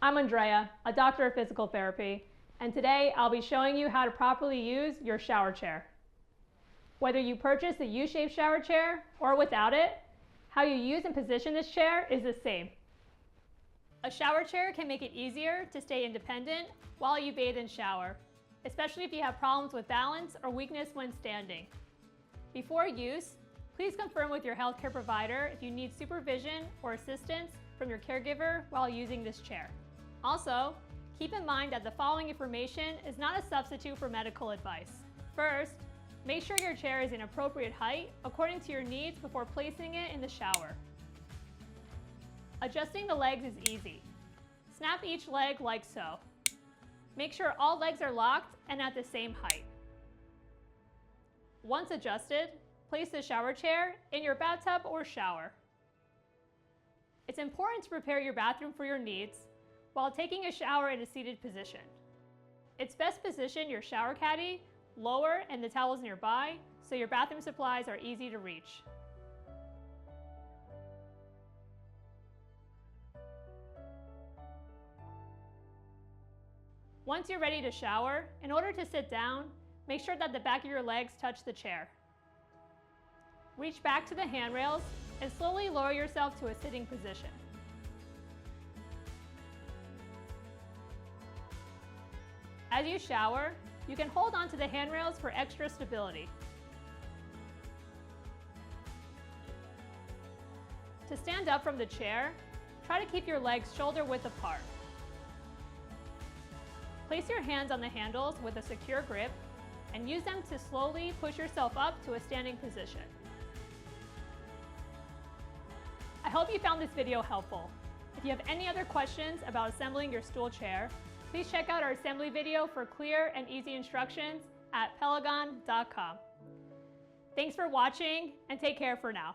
I'm Andrea, a doctor of physical therapy, and today I'll be showing you how to properly use your shower chair. Whether you purchase a U-shaped shower chair or without it, how you use and position this chair is the same. A shower chair can make it easier to stay independent while you bathe and shower, especially if you have problems with balance or weakness when standing. Before use, please confirm with your healthcare provider if you need supervision or assistance from your caregiver while using this chair. Also, keep in mind that the following information is not a substitute for medical advice. First, make sure your chair is an appropriate height according to your needs before placing it in the shower. Adjusting the legs is easy. Snap each leg like so. Make sure all legs are locked and at the same height. Once adjusted, place the shower chair in your bathtub or shower. It's important to prepare your bathroom for your needs while taking a shower in a seated position. It's best to position your shower caddy lower and the towels nearby so your bathroom supplies are easy to reach. Once you're ready to shower, in order to sit down, make sure that the back of your legs touch the chair. Reach back to the handrails and slowly lower yourself to a sitting position. As you shower, you can hold on to the handrails for extra stability. To stand up from the chair, try to keep your legs shoulder width apart. Place your hands on the handles with a secure grip and use them to slowly push yourself up to a standing position. I hope you found this video helpful. If you have any other questions about assembling your stool chair, please check out our assembly video for clear and easy instructions at pelegon.com. Thanks for watching and take care for now.